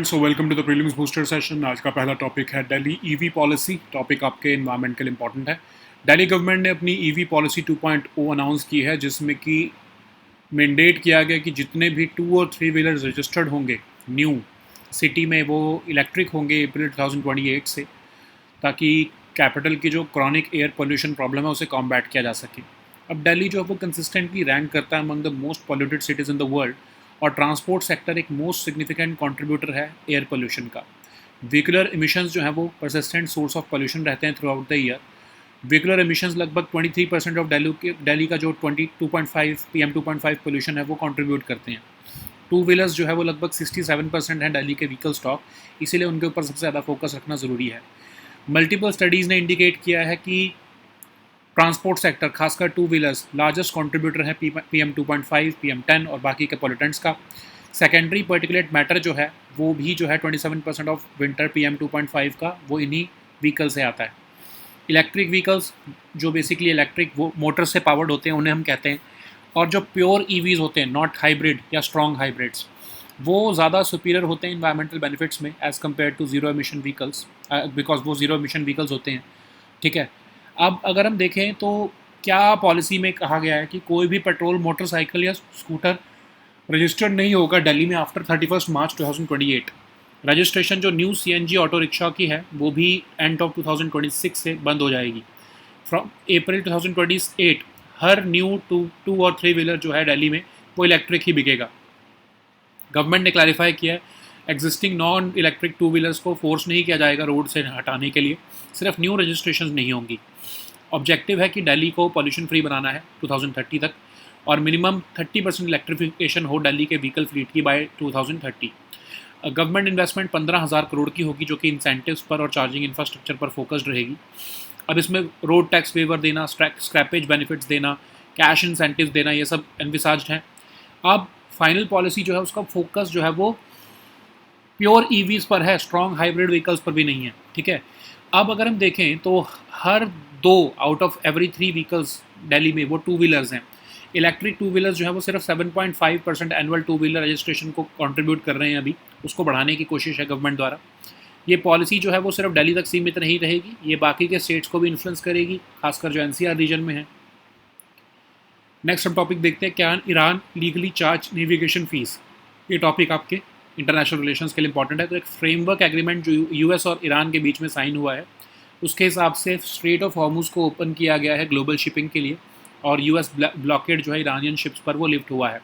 So welcome to the prelims booster session. आज का पहला टॉपिक है दिल्ली ईवी पॉलिसी। टॉपिक आपके एनवायरमेंट के लिए इंपॉर्टेंट है। दिल्ली गवर्नमेंट ने अपनी ईवी पॉलिसी 2.0 अनाउंस की है, जिसमें कि मैंडेट किया गया कि जितने भी 2 और 3 व्हीलर्स रजिस्टर्ड होंगे न्यू सिटी में, वो इलेक्ट्रिक होंगे अप्रैल 2028 से, ताकि कैपिटल की जो क्रॉनिक एयर पोल्यूशन प्रॉब्लम है उसे कॉम्बैट किया जा सके। अब दिल्ली जो है वो कंसिस्टेंटली रैंक करता है among the most polluted cities in the world, और ट्रांसपोर्ट सेक्टर एक मोस्ट सिग्निफिकेंट कंट्रीब्यूटर है एयर पोल्यूशन का। व्हीकुलर एमिशंस जो है वो परसिस्टेंट सोर्स ऑफ पोल्यूशन रहते हैं through out the year. Vehicular emissions लगभग 23% ऑफ दिल्ली का जो 22.5 PM2.5 पोल्यूशन है वो कंट्रीब्यूट करते हैं। टू व्हीलर्स जो है वो लगभग 67% है दिल्ली के व्हीकल स्टॉक, इसीलिए उनके ऊपर सबसे ज़्यादा फोकस रखना ज़रूरी है। मल्टीपल स्टडीज़ ने इंडिकेट किया है कि ट्रांसपोर्ट सेक्टर, खासकर टू व्हीलर्स, लार्जेस्ट कंट्रीब्यूटर है PM2.5, PM10 और बाकी के पोल्यूटेंट्स का। सेकेंडरी पर्टिकुलेट मैटर जो है वो भी जो है 27% ऑफ विंटर PM2.5 का वो इन्हीं व्हीकल से आता है। इलेक्ट्रिक व्हीकल्स जो बेसिकली इलेक्ट्रिक वो मोटर से पावर्ड होते हैं उन्हें हम कहते हैं, और जो प्योर ईवीज़ होते हैं, नॉट हाइब्रिड या स्ट्रॉन्ग हाइब्रिड्स, वो ज़्यादा सुपीरियर होते हैं इन्वायरमेंटल बेनिफिट्स में as compared to zero emission vehicles, because वो ज़ीरो एमिशन व्हीकल्स होते हैं। ठीक है। अब अगर हम देखें तो क्या पॉलिसी में कहा गया है कि कोई भी पेट्रोल मोटरसाइकिल या स्कूटर रजिस्टर्ड नहीं होगा दिल्ली में आफ्टर 31 मार्च 2028। रजिस्ट्रेशन जो न्यू CNG ऑटो रिक्शा की है वो भी एंड ऑफ 2026 से बंद हो जाएगी। फ्रॉम अप्रैल 2028 हर न्यू टू और 3 व्हीलर जो है दिल्ली में वो इलेक्ट्रिक ही बिकेगा। गवर्नमेंट ने क्लैरिफाई किया है existing non electric two wheelers को फोर्स नहीं किया जाएगा रोड से हटाने के लिए, सिर्फ न्यू रजिस्ट्रेशन नहीं होंगी। ऑब्जेक्टिव है कि दिल्ली को पॉल्यूशन फ्री बनाना है 2030 तक, और मिनिमम 30% इलेक्ट्रिफिकेशन हो दिल्ली के व्हीकल फ्लीट की बाय 2030। गवर्नमेंट इन्वेस्टमेंट 15,000 करोड़ की होगी, जो कि इंसेंटिव्स पर और चार्जिंग इंफ्रास्ट्रक्चर पर फोकस्ड रहेगी। अब इसमें रोड टैक्स वेवर देना, स्क्रैपेज बेनिफिट्स देना, कैश इंसेंटिव देना, ये सब एनविसाज्ड हैं। अब फाइनल पॉलिसी जो है उसका फोकस जो है वो प्योर ईवीज़ पर है, स्ट्रॉन्ग हाइब्रिड व्हीकल्स पर भी नहीं है। ठीक है। अब अगर हम देखें तो हर 2 out of every 3 vehicles Delhi में वो टू व्हीलर्स हैं। इलेक्ट्रिक टू व्हीलर्स जो है वो सिर्फ 7.5% एनुअल टू व्हीलर रजिस्ट्रेशन को कंट्रीब्यूट कर रहे हैं अभी, उसको बढ़ाने की कोशिश है गवर्नमेंट द्वारा। ये पॉलिसी जो है वो सिर्फ दिल्ली तक सीमित नहीं रहेगी, ये बाकी के स्टेट्स को भी इन्फ्लुएंस करेगी, खासकर जो NCR रीजन में है। नेक्स्ट हम टॉपिक देखते हैं, क्या Iran legally charge navigation fees. ये टॉपिक आपके इंटरनेशनल रिलेशंस के लिए इंपॉर्टेंट है। तो एक फ्रेमवर्क एग्रीमेंट जो US और ईरान के बीच में साइन हुआ है, उसके हिसाब से स्ट्रेट ऑफ हॉर्मुज़ को ओपन किया गया है ग्लोबल शिपिंग के लिए, और US ब्लॉकेड जो है ईरानियन शिप्स पर वो लिफ्ट हुआ है।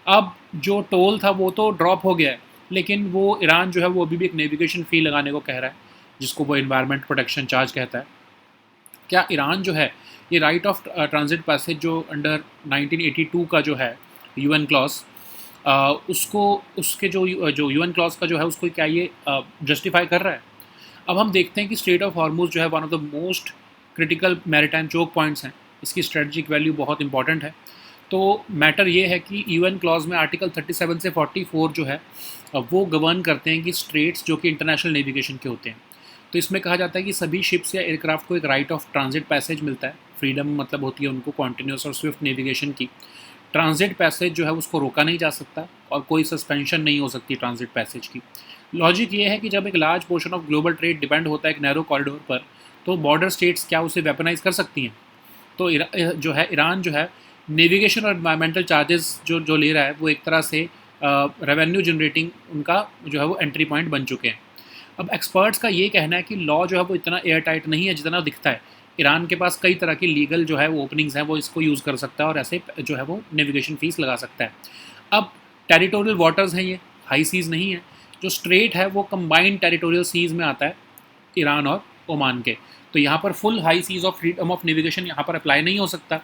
अब जो टोल था वो तो ड्रॉप हो गया है, लेकिन वो ईरान जो है वो अभी भी एक नेविगेशन फ़ी लगाने को कह रहा है, जिसको वो इन्वायरमेंट प्रोटेक्शन चार्ज कहता है। क्या ईरान जो है ये राइट ऑफ ट्रांजिट पैसेज जो अंडर 1982 का जो है UN क्लॉज, उसको उसके जो UN क्लॉज का जो है उसको क्या ये जस्टिफाई कर रहा है? अब हम देखते हैं कि स्ट्रेट ऑफ हॉर्मुज़ जो है one of the most critical maritime choke points हैं, इसकी स्ट्रेटजिक वैल्यू बहुत इंपॉर्टेंट है। तो मैटर ये है कि UN क्लॉज में आर्टिकल 37 से 44 जो है वो गवर्न करते हैं कि स्ट्रेट्स जो कि इंटरनेशनल नेविगेशन के होते हैं। तो इसमें कहा जाता है कि सभी शिप्स या एयरक्राफ्ट को एक राइट ऑफ ट्रांजिट पैसेज मिलता है। फ्रीडम मतलब होती है उनको कॉन्टीन्यूस और स्विफ्ट नेविगेशन की। ट्रांजिट पैसेज जो है उसको रोका नहीं जा सकता, और कोई सस्पेंशन नहीं हो सकती ट्रांजिट पैसेज की। लॉजिक ये है कि जब एक large portion of global trade depend होता है एक नैरो कॉरिडोर पर, तो बॉर्डर स्टेट्स क्या उसे वेपनाइज कर सकती हैं? तो जो है ईरान जो है नेविगेशन और एनवायरमेंटल चार्जेस जो ले रहा है वो एक तरह से रेवेन्यू जनरेटिंग उनका जो है वो एंट्री पॉइंट बन चुके हैं। अब एक्सपर्ट्स का ये कहना है कि लॉ जो है वो इतना एयर टाइट नहीं है जितना दिखता है। ईरान के पास कई तरह की लीगल जो है वो ओपनिंग्स हैं, वो इसको यूज़ कर सकता है और ऐसे जो है वो नेविगेशन फ़ीस लगा सकता है। अब टेरिटोरियल वाटर्स हैं, ये हाई सीज़ नहीं है। जो स्ट्रेट है वो कंबाइंड टेरिटोरियल सीज़ में आता है ईरान और ओमान के, तो यहाँ पर full high seas of freedom of navigation यहाँ पर अप्लाई नहीं हो सकता।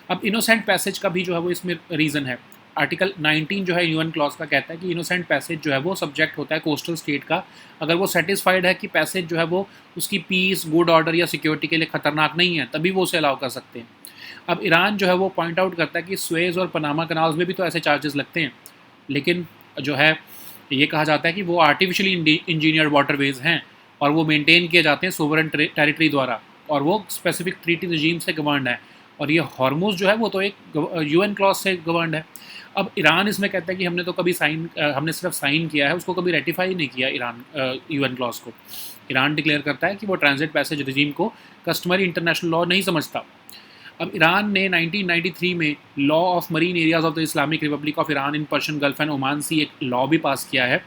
अब इनोसेंट पैसेज का भी जो है वो इसमें रीज़न है। आर्टिकल 19 जो है UN क्लॉज का कहता है कि इनोसेंट पैसेज जो है वो सब्जेक्ट होता है कोस्टल स्टेट का, अगर वो सेटिस्फाइड है कि पैसेज जो है वो उसकी पीस, गुड ऑर्डर या सिक्योरिटी के लिए ख़तरनाक नहीं है, तभी वो उसे अलाउ कर सकते हैं। अब ईरान जो है वो पॉइंट आउट करता है कि स्वेज और पनामा कनाल्स में भी तो ऐसे चार्जेस लगते हैं, लेकिन जो है ये कहा जाता है कि वो आर्टिफिशियली इंजीनियर्ड वाटरवेज हैं और वो मेंटेन किए जाते हैं सोवरेन टेरिटरी द्वारा, और वो स्पेसिफिक ट्रीटी रजीम से गवर्न है, और ये हॉर्मोज जो है वो तो एक यूएन क्लॉज से गवर्नड है। अब ईरान इसमें कहता है कि हमने तो कभी हमने सिर्फ साइन किया है, उसको कभी रेटिफाई नहीं किया ईरान यूएन क्लॉज को। ईरान डिक्लेयर करता है कि वो ट्रांजिट पैसेज रिजीम को कस्टमरी इंटरनेशनल लॉ नहीं समझता। अब ईरान ने 1993 में law of marine areas of the Islamic Republic of Iran in Persian Gulf and Oman Sea एक लॉ भी पास किया है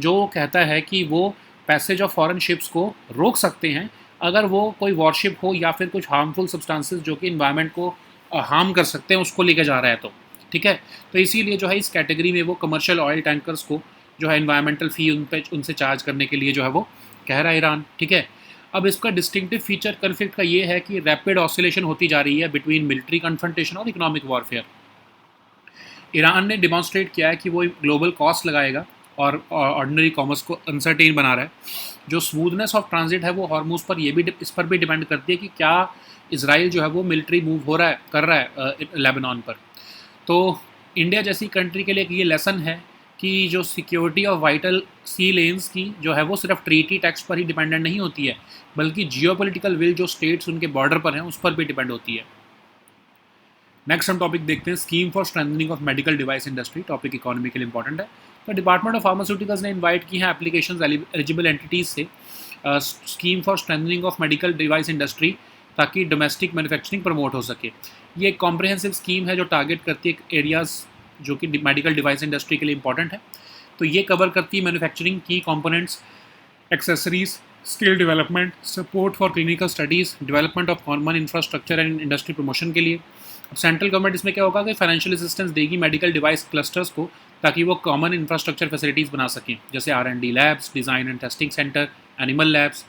जो कहता है कि वो पैसेज ऑफ फॉरेन शिप्स को रोक सकते हैं अगर वो कोई वॉरशिप हो या फिर कुछ हार्मफुल सब्सटेंसेस जो कि इन्वायरमेंट को हार्म कर सकते हैं उसको लेके जा रहा है। तो ठीक है, तो इसीलिए जो है इस कैटेगरी में वो कमर्शियल ऑयल टैंकर्स को जो है इन्वायरमेंटल फ़ी उनसे चार्ज करने के लिए जो है वो कह रहा है ईरान। ठीक है, अब इसका डिस्टिंक्टिव फीचर कन्फ्लिक्ट का ये है कि रैपिड ऑसिलेशन होती जा रही है बिटवीन मिलिट्री कन्फ्रंटेशन और इकोनॉमिक वॉरफेयर। ईरान ने डिमॉन्स्ट्रेट किया है कि वो ग्लोबल कॉस्ट लगाएगा और ऑर्डिनरी कॉमर्स को अनसर्टेन बना रहा है। जो स्मूथनेस ऑफ ट्रांजिट है वो हॉर्मोज पर ये भी इस पर भी डिपेंड करती है कि क्या इसराइल जो है वो मिलिट्री मूव हो रहा है कर रहा है लेबनान पर। तो इंडिया जैसी कंट्री के लिए ये लेसन है कि जो security of vital sea lanes की जो है वो सिर्फ ट्रीटी टैक्स पर ही डिपेंडेंट नहीं होती है, बल्कि जियोपॉलिटिकल विल जो स्टेट्स उनके बॉर्डर पर हैं उस पर भी डिपेंड होती है। नेक्स्ट हम टॉपिक देखते हैं, scheme for strengthening of medical device industry. Topic economically important है। तो डिपार्टमेंट ऑफ फार्मास्यूटिकल्स ने इन्वाइट की हैं एप्लीकेशन एलिजिबल एंटिटीज़ से scheme for strengthening of medical device industry ताकि डोमेस्टिक मैन्युफैक्चरिंग प्रमोट हो सके। ये एक कॉम्प्रिहेंसिव स्कीम है जो टारगेट करती है एरियाज़ जो कि मेडिकल डिवाइस इंडस्ट्री के लिए इंपॉर्टेंट है। तो ये कवर करती है मैन्युफैक्चरिंग की components, accessories, skill development, support for clinical studies, development of common infrastructure and industry promotion के लिए। अब सेंट्रल गवर्नमेंट इसमें क्या होगा कि फाइनेंशियल असिस्टेंस देगी मेडिकल डिवाइस क्लस्टर्स को ताकि वो कॉमन इंफ्रास्ट्रक्चर फैसिलिटीज़ बना सकें, जैसे R&D labs, design and testing centre, animal labs.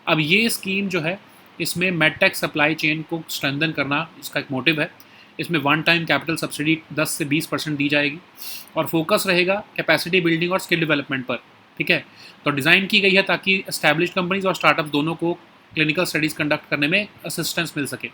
अब ये स्कीम जो है इसमें मेडटेक सप्लाई चेन को स्ट्रेंथन करना इसका एक मोटिव है। इसमें वन टाइम कैपिटल सब्सिडी 10 से 20% दी जाएगी और फोकस रहेगा कैपेसिटी बिल्डिंग और स्किल डेवलपमेंट पर। ठीक है, तो डिज़ाइन की गई है ताकि एस्टैब्लिश कंपनीज और स्टार्टअप्स दोनों को क्लिनिकल स्टडीज़ कंडक्ट करने में असिस्टेंस मिल सके।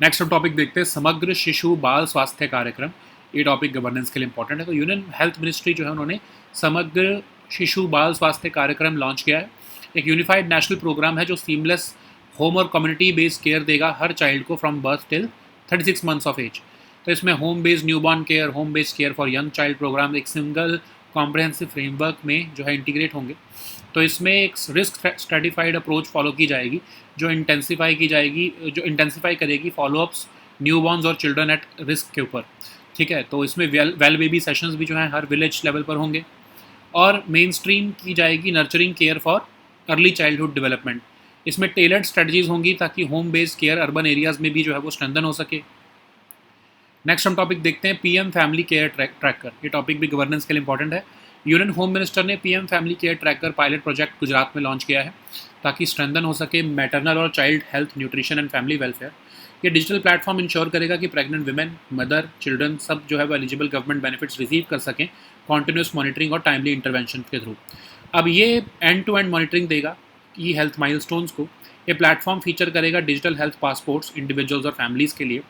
नेक्स्ट हम टॉपिक देखते हैं, समग्र शिशु बाल स्वास्थ्य कार्यक्रम। ये टॉपिक गवर्नेंस के लिए इंपॉर्टेंट है। तो यूनियन हेल्थ मिनिस्ट्री जो है उन्होंने समग्र शिशु बाल स्वास्थ्य कार्यक्रम लॉन्च किया है। एक यूनिफाइड नेशनल प्रोग्राम है जो सीमलेस होम और कम्युनिटी बेस्ड केयर देगा हर चाइल्ड को from birth till 36 months of age. तो इसमें home based newborn care, home based care for young child programme एक सिंगल कॉम्प्रहेंसिव फ्रेमवर्क में जो है इंटीग्रेट होंगे। तो इसमें एक रिस्क स्ट्रेटिफाइड अप्रोच फॉलो की जाएगी जो इंटेंसिफाई करेगी फॉलोअप्स न्यूबॉर्न्स और चिल्ड्रन एट रिस्क के ऊपर। ठीक है, तो इसमें वेल बेबी सेशंस भी जो हैं हर विलेज लेवल पर होंगे और मेन स्ट्रीम की जाएगी nurturing care for early childhood development. इसमें टेलर्ड स्ट्रेटजीज होंगी ताकि home based care urban areas में भी जो है वो स्ट्रेंथन हो सके। नेक्स्ट हम टॉपिक देखते हैं, पीएम फैमिली केयर ट्रैकर। ये टॉपिक भी गवर्नेंस के लिए इंपॉर्टेंट है। यूनियन होम मिनिस्टर ने PM family care tracker pilot project Gujarat में लॉन्च किया है ताकि स्ट्रेंथन हो सके मैटरनल और child health, nutrition and family welfare. ये डिजिटल प्लेटफॉर्म इंश्योर करेगा कि प्रेग्नेंट वुमेन, मदर, चिल्ड्रन सब जो है वो एलिजिबल गवर्नमेंट बेनिफिट्स रिसीव कर सकें कॉन्टिन्यूस मॉनिटरिंग और टाइमली इंटरवेंशन के थ्रू। अब ये एंड टू एंड मॉनिटरिंग देगा ई हेल्थ माइलस्टोन्स को। ये प्लेटफॉर्म फीचर करेगा डिजिटल हेल्थ पासपोर्ट्स इंडिविजुअल्स और फैमिलीज़ के लिए।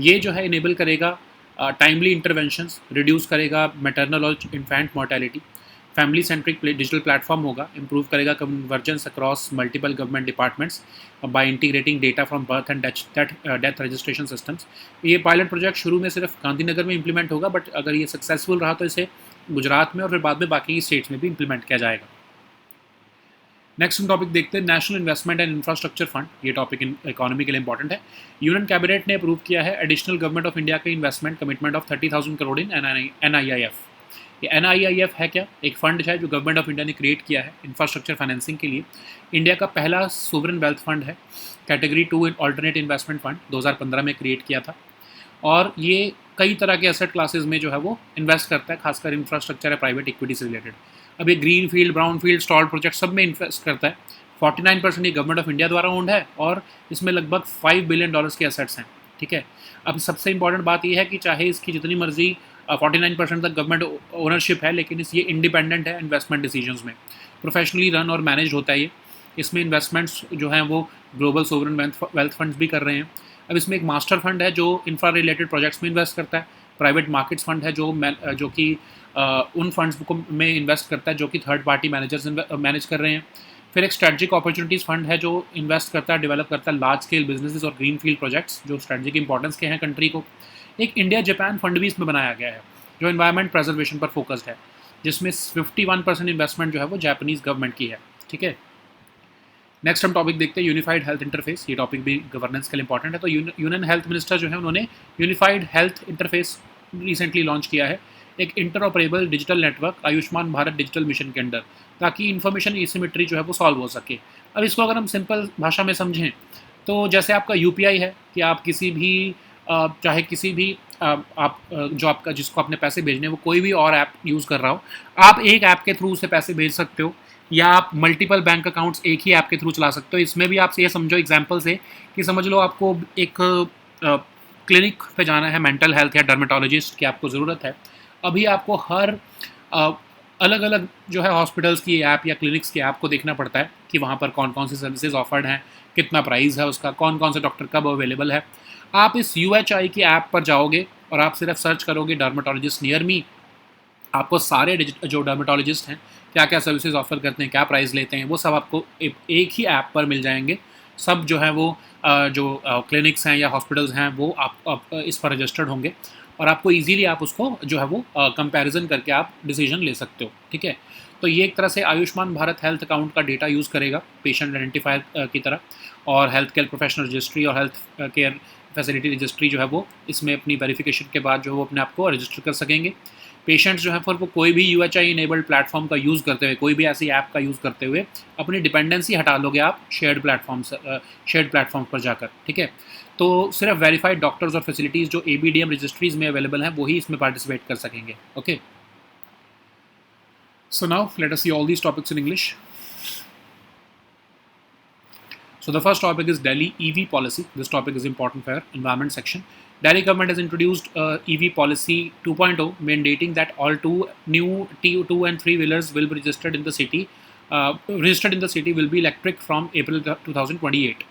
ये जो है इनेबल करेगा टाइमली इंटरवेंशंस, रिड्यूस करेगा मैटरनल और infant mortality. Family centric digital platform होगा, इंप्रूव करेगा convergence across multiple government departments by integrating data from birth and death registration systems. ये पायलट प्रोजेक्ट शुरू में सिर्फ गांधीनगर में इंप्लीमेंट होगा, बट अगर ये सक्सेसफुल रहा तो इसे गुजरात में और फिर बाद में बाकी स्टेट्स में भी इंप्लीमेंट किया जाएगा। नेक्स्ट हम टॉपिक देखते हैं, national investment and infrastructure fund. ये टॉपिक इकोनॉमी के लिए इंपॉर्टेंट है। यूनियन कैबिनेट ने अप्रूव किया है एडिशनल गवर्नमेंट ऑफ इंडिया के investment commitment of 30,000 crore in NIIF। ये NIIF है क्या? एक फंड है जो गवर्नमेंट ऑफ इंडिया ने क्रिएट किया है इंफ्रास्ट्रक्चर फाइनेंसिंग के लिए। इंडिया का पहला सोवरेन वेल्थ फंड है, कैटेगरी 2 इन ऑल्टरनेट इन्वेस्टमेंट फंड 2015 में क्रिएट किया था और ये कई तरह के एसेट क्लासेस में जो है वो इन्वेस्ट करता है, खासकर इंफ्रास्ट्रक्चर या प्राइवेट इक्विटी से रिलेटेड। अब ये green field, brown field, stall project सब में इन्वेस्ट करता है। 49% ये गवर्नमेंट ऑफ इंडिया द्वारा ओन्ड है और इसमें लगभग $5 बिलियन के एसेट्स हैं। ठीक है, अब सबसे इंपॉर्टेंट बात यह है कि चाहे इसकी जितनी मर्जी 49% तक गवर्नमेंट ओनरशिप है, लेकिन ये इंडिपेंडेंट है इन्वेस्टमेंट डिसीजंस में, प्रोफेशनली रन और मैनेज होता है ये। इसमें इन्वेस्टमेंट्स जो हैं वो ग्लोबल सोवरेन वेल्थ फंड्स भी कर रहे हैं। अब इसमें एक मास्टर फंड है जो इंफ्रा रिलेटेड प्रोजेक्ट्स में इन्वेस्ट करता है। प्राइवेट मार्केट्स फंड है जो कि उन फंड्स को में इन्वेस्ट करता है जो कि थर्ड पार्टी मैनेजर्स मैनेज कर रहे हैं। फिर एक स्ट्रेटजिक अपॉर्चुनिटीज़ फंड है जो इन्वेस्ट करता है, डेवलप करता है लार्ज स्केल बिजनेसेस और ग्रीन फील्ड प्रोजेक्ट्स जो स्ट्रेटजिक इंपॉर्टेंस के हैं कंट्री को। एक इंडिया जापान फंड भी इसमें बनाया गया है जो इन्वायरमेंट प्रिजर्वेशन पर फोकस्ड है, जिसमें 51% इन्वेस्टमेंट जो है वो जापानीज गवर्नमेंट की है। ठीक है, नेक्स्ट हम टॉपिक देखते हैं यूनिफाइड हेल्थ इंटरफेस। ये टॉपिक भी गवर्नेंस के लिए इंपॉर्टेंट है। तो यूनियन हेल्थ मिनिस्टर जो है उन्होंने unified health interface recently launch किया है, एक interoperable digital network Ayushman Bharat digital mission के अंडर, ताकि इन्फॉर्मेशन एसिमेट्री जो है वो सॉल्व हो सके। अब इसको अगर हम सिंपल भाषा में समझें तो जैसे आपका यूपीआई है कि आप किसी भी चाहे किसी भी आप जो आपका जिसको आपने पैसे भेजने वो कोई भी और ऐप यूज़ कर रहा हो, आप एक ऐप के थ्रू उसे पैसे भेज सकते हो, या आप मल्टीपल बैंक अकाउंट्स एक ही ऐप के थ्रू चला सकते हो। इसमें भी आप ये समझो एग्जांपल से कि समझ लो आपको एक क्लिनिक पे जाना है, मेंटल हेल्थ या डर्मेटोलॉजिस्ट की आपको ज़रूरत है। अभी आपको हर अलग अलग जो है हॉस्पिटल्स की ऐप या क्लिनिक्स की ऐप को देखना पड़ता है कि वहाँ पर कौन कौन सी सर्विसेज ऑफर्ड हैं, कितना प्राइस है उसका, कौन कौन से डॉक्टर कब अवेलेबल है। आप इस UHI की ऐप पर जाओगे और आप सिर्फ सर्च करोगे डर्मेटोलॉजिस्ट नियर मी, आपको सारे जो डर्मेटोलॉजिस्ट हैं क्या क्या सर्विसेज ऑफर करते हैं, क्या प्राइस लेते हैं, वो सब आपको एक ही ऐप पर मिल जाएंगे। सब जो है वो जो क्लिनिक्स हैं या हॉस्पिटल्स हैं वो आप इस पर रजिस्टर्ड होंगे और आपको इजीली आप उसको जो है वो कंपैरिजन करके आप डिसीजन ले सकते हो। ठीक है, तो ये एक तरह से आयुष्मान भारत हेल्थ अकाउंट का डेटा यूज़ करेगा पेशेंट आइडेंटिफायर की तरह, और हेल्थ केयर प्रोफेशनल रजिस्ट्री और हेल्थ केयर फैसिलिटी रजिस्ट्री जो है वो इसमें अपनी वेरिफिकेशन के बाद जो है वो अपने आप को रजिस्टर कर सकेंगे। पेशेंट्स जो है फिर वो कोई भी UHI इनेबल्ड प्लेटफॉर्म का यूज़ करते हुए, कोई भी ऐसी ऐप का यूज़ करते हुए अपनी डिपेंडेंसी हटा लोगे आप शेयर्ड प्लेटफॉर्म पर जाकर। ठीक है, तो सिर्फ वेरीफाइड डॉक्टर्स और फैसिलिटीज़ जो ABDM रजिस्ट्रीज में अवेलेबल हैं वही इसमें पार्टिसिपेट कर सकेंगे। Okay, so now let us see all these topics in English. So the first topic is Delhi EV policy. This topic is important for environment section. Delhi government has introduced EV policy 2.0, mandating that all new T2 and 3 wheelers will be registered in the city. Will be electric from April 2028.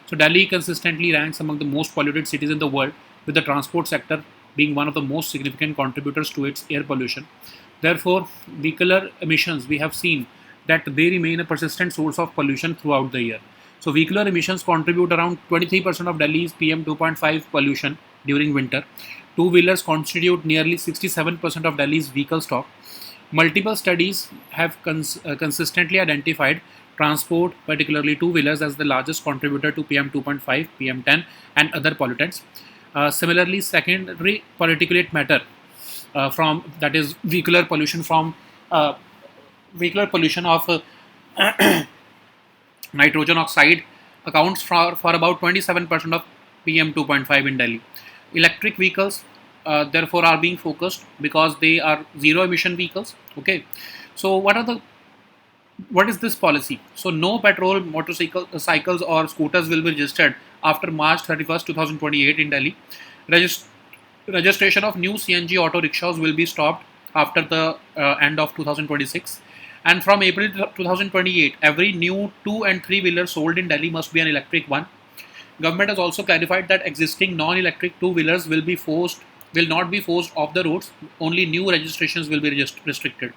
So Delhi consistently ranks among the most polluted cities in the world, with the transport sector being one of the most significant contributors to its air pollution. Therefore, vehicular emissions, we have seen that they remain a persistent source of pollution throughout the year. So vehicular emissions contribute around 23% of Delhi's PM 2.5 pollution during winter. Two-wheelers constitute nearly 67% of Delhi's vehicle stock. Multiple studies have consistently identified transport, particularly two-wheelers, as the largest contributor to PM 2.5, PM 10, and other pollutants. Similarly, secondary particulate matter from that is vehicular pollution of nitrogen oxide accounts for about 27% of PM 2.5 in Delhi. Electric vehicles therefore are being focused because they are zero emission vehicles. Okay, so what is this policy? So no petrol motorcycles or scooters will be registered after March 31st 2028 in Delhi. Registration of new CNG auto rickshaws will be stopped after the end of 2026. And from April 2028, every new 2 and 3 wheeler sold in Delhi must be an electric one. Government has also clarified that existing non-electric 2 wheelers will not be forced off the roads. Only new registrations will be restricted.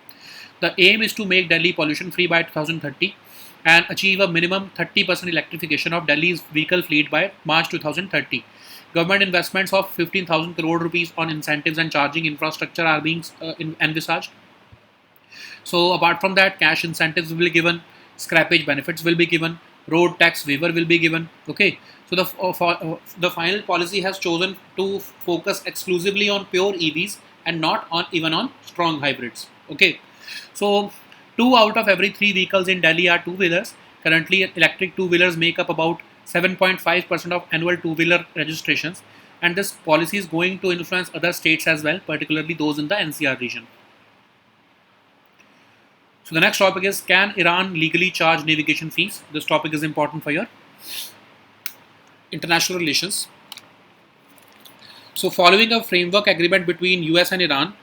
The aim is to make Delhi pollution free by 2030 and achieve a minimum 30% electrification of Delhi's vehicle fleet by March 2030. Government investments of 15,000 crore rupees on incentives and charging infrastructure are being envisaged. So apart from that, cash incentives will be given, scrappage benefits will be given, road tax waiver will be given. Okay, so the final policy has chosen to focus exclusively on pure EVs and not even on strong hybrids. Okay, so 2 out of every 3 vehicles in Delhi are two-wheelers. Currently, electric two-wheelers make up about 7.5% of annual two-wheeler registrations, and this policy is going to influence other states as well, particularly those in the NCR region. So the next topic is, can Iran legally charge navigation fees? This topic is important for your international relations. So following a framework agreement between US and Iran,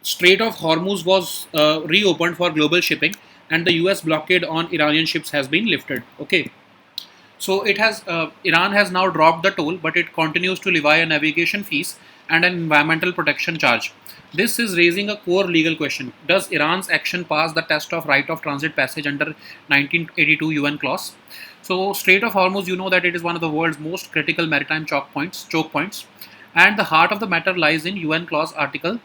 Strait of Hormuz was reopened for global shipping, and the US blockade on Iranian ships has been lifted. Okay, so Iran has now dropped the toll, but it continues to levy navigation fees and an environmental protection charge. This is raising a core legal question. Does Iran's action pass the test of right of transit passage under 1982 UN clause? So, Strait of Hormuz, you know that it is one of the world's most critical maritime choke points, and the heart of the matter lies in UN clause article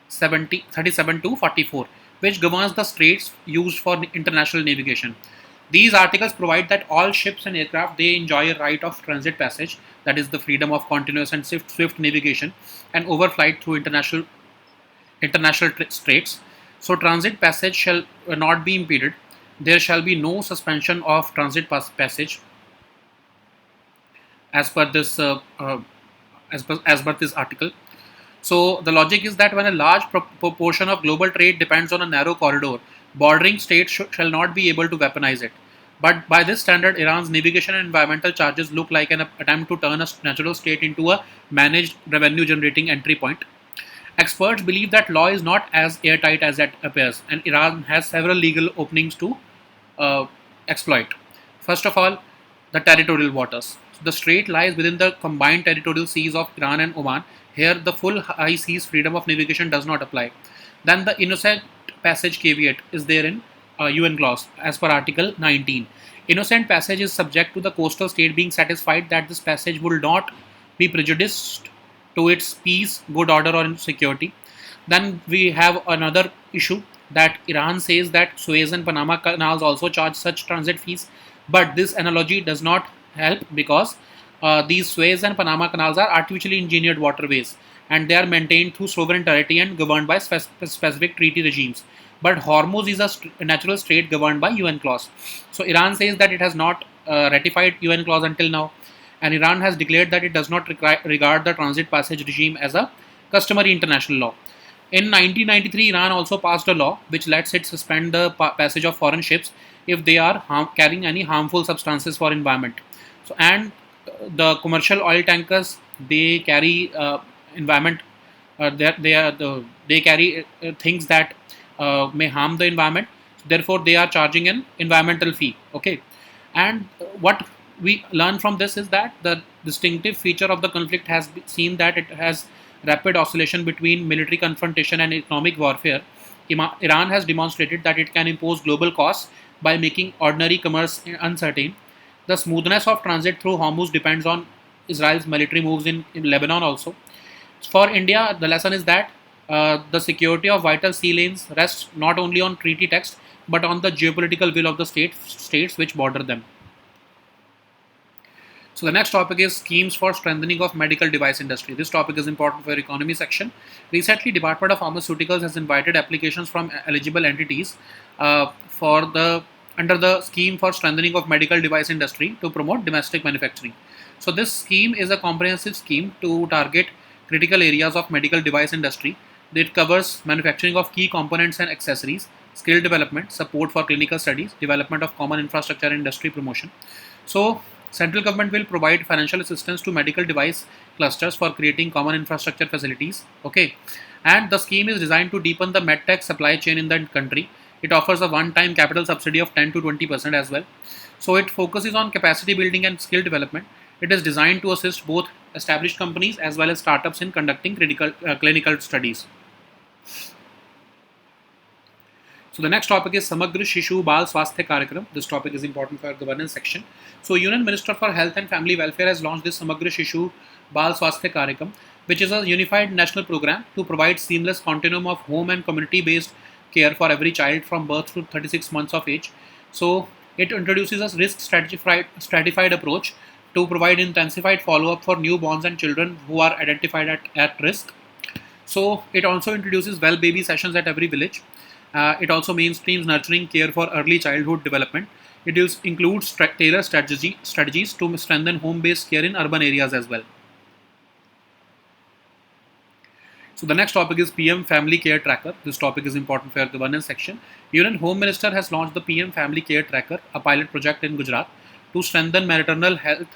37 to 44, which governs the straits used for international navigation. These articles provide that all ships and aircraft they enjoy a right of transit passage, that is the freedom of continuous and swift navigation and overflight through international straits. So transit passage shall not be impeded. There shall be no suspension of transit passage as per this as per this article. So the logic is that when a large proportion of global trade depends on a narrow corridor, bordering states shall not be able to weaponize it. But by this standard, Iran's navigation and environmental charges look like an attempt to turn a natural state into a managed revenue generating entry point. Experts believe that law is not as airtight as it appears, and Iran has several legal openings to uh, exploit. First of all, the territorial waters. So the strait lies within the combined territorial seas of Iran and Oman. Here, the full high seas freedom of navigation does not apply. Then, the innocent passage caveat is there in UN clause as per Article 19. Innocent passage is subject to the coastal state being satisfied that this passage will not be prejudiced to its peace, good order, or security. Then we have another issue that Iran says that Suez and Panama canals also charge such transit fees, but this analogy does not help because these Suez and Panama canals are artificially engineered waterways and they are maintained through sovereign territory and governed by specific treaty regimes. But Hormuz is a natural strait governed by UN clause. So Iran says that it has not ratified UN clause until now, and Iran has declared that it does not regard the transit passage regime as a customary international law. In 1993, Iran also passed a law which lets it suspend the passage of foreign ships if they are carrying any harmful substances for environment. So, and the commercial oil tankers they carry environment. They carry things that may harm the environment. Therefore, they are charging an environmental fee. Okay, and what we learn from this is that the distinctive feature of the conflict has seen that it has rapid oscillation between military confrontation and economic warfare. Iran has demonstrated that it can impose global costs by making ordinary commerce uncertain. The smoothness of transit through Hormuz depends on Israel's military moves in Lebanon also. For India, the lesson is that the security of vital sea lanes rests not only on treaty text but on the geopolitical will of the states which border them. So the next topic is schemes for strengthening of medical device industry. This topic is important for economy section. Recently, Department of Pharmaceuticals has invited applications from eligible entities for the under the scheme for strengthening of medical device industry to promote domestic manufacturing. So this scheme is a comprehensive scheme to target critical areas of medical device industry. It covers manufacturing of key components and accessories, skill development, support for clinical studies, development of common infrastructure and industry promotion. So central government will provide financial assistance to medical device clusters for creating common infrastructure facilities. Okay, and the scheme is designed to deepen the medtech supply chain in the country. It offers a one-time capital subsidy of 10 to 20% as well. So it focuses on capacity building and skill development. It is designed to assist both established companies as well as startups in conducting clinical studies. So the next topic is Samagra Shishu Bal Swasthya Karyakram. This topic is important for our governance section. So Union Minister for Health and Family Welfare has launched this Samagra Shishu Bal Swasthya Karyakram, which is a unified national program to provide seamless continuum of home and community-based care for every child from birth to 36 months of age. So it introduces a risk stratified approach to provide intensified follow-up for newborns and children who are identified at risk. So it also introduces well baby sessions at every village. It also mainstreams nurturing care for early childhood development. It includes tailored strategies to strengthen home-based care in urban areas as well. So the next topic is PM Family Care Tracker. This topic is important for our governance section. Union Home Minister has launched the PM Family Care Tracker, a pilot project in Gujarat, to strengthen maternal health,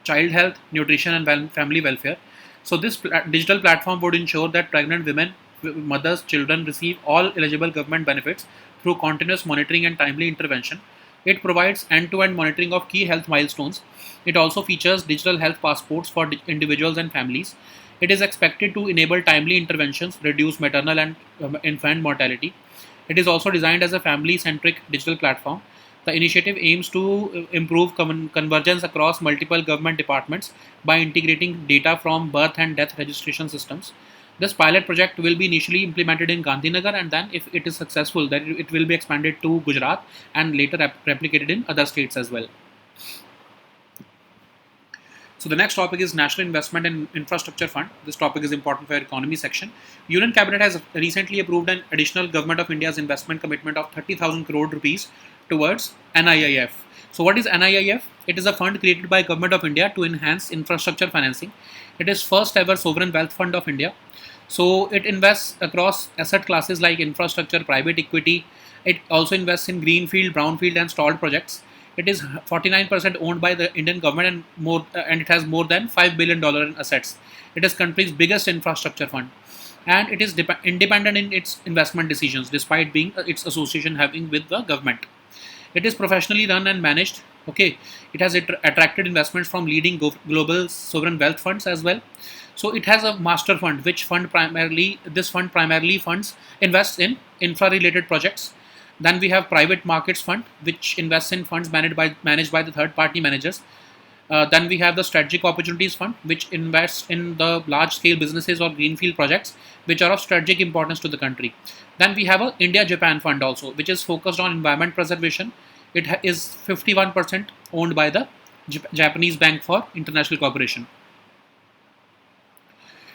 child health, nutrition and family welfare. So this digital platform would ensure that pregnant women, mothers, children receive all eligible government benefits through continuous monitoring and timely intervention. It provides end-to-end monitoring of key health milestones. It also features digital health passports for individuals and families. It is expected to enable timely interventions, reduce maternal and infant mortality. It is also designed as a family-centric digital platform. The initiative aims to improve convergence across multiple government departments by integrating data from birth and death registration systems. This pilot project will be initially implemented in Gandhinagar, and then, if it is successful, then it will be expanded to Gujarat and later replicated in other states as well. So the next topic is National Investment and Infrastructure Fund. This topic is important for our economy section. Union Cabinet has recently approved an additional Government of India's investment commitment of 30,000 crore rupees towards NIIF. So what is NIIF? It is a fund created by Government of India to enhance infrastructure financing. It is first ever sovereign wealth fund of India. So it invests across asset classes like infrastructure, private equity. It also invests in greenfield, brownfield, and stalled projects. It is 49% owned by the Indian government, and it has more than $5 billion in assets. It is country's biggest infrastructure fund, and it is independent in its investment decisions, despite being its association having with the government. It is professionally run and managed. Okay, it has attracted investments from leading global sovereign wealth funds as well. So it has a master fund, which this fund primarily invests in infra-related projects. Then we have private markets fund, which invests in funds managed by the third-party managers. Then we have the strategic opportunities fund, which invests in the large-scale businesses or greenfield projects which are of strategic importance to the country. Then we have a India-Japan fund also, which is focused on environment preservation. It is 51% owned by the Japanese Bank for International Cooperation.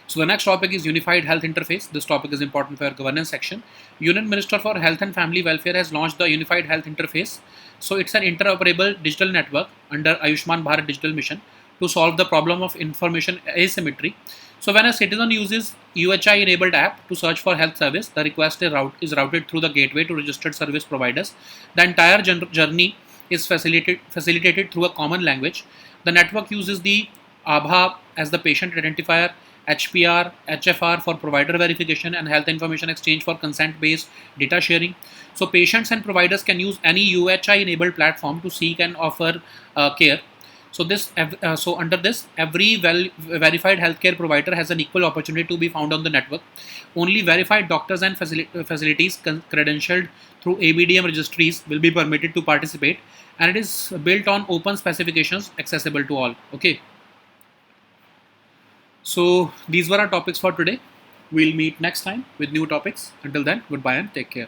So the next topic is Unified Health Interface. This topic is important for our governance section. Union Minister for Health and Family Welfare has launched the Unified Health Interface. So it's an interoperable digital network under Ayushman Bharat Digital Mission to solve the problem of information asymmetry. So when a citizen uses UHI enabled app to search for health service, the request is routed through the gateway to registered service providers. The entire journey is facilitated through a common language. The network uses the Aadhaar as the patient identifier, HPR, HFR for provider verification, and health information exchange for consent-based data sharing. So patients and providers can use any UHI-enabled platform to seek and offer care. So under this, every verified healthcare provider has an equal opportunity to be found on the network. Only verified doctors and facilities credentialed through ABDM registries will be permitted to participate, and it is built on open specifications accessible to all. Okay. So these were our topics for today. We'll meet next time with new topics. Until then, goodbye and take care.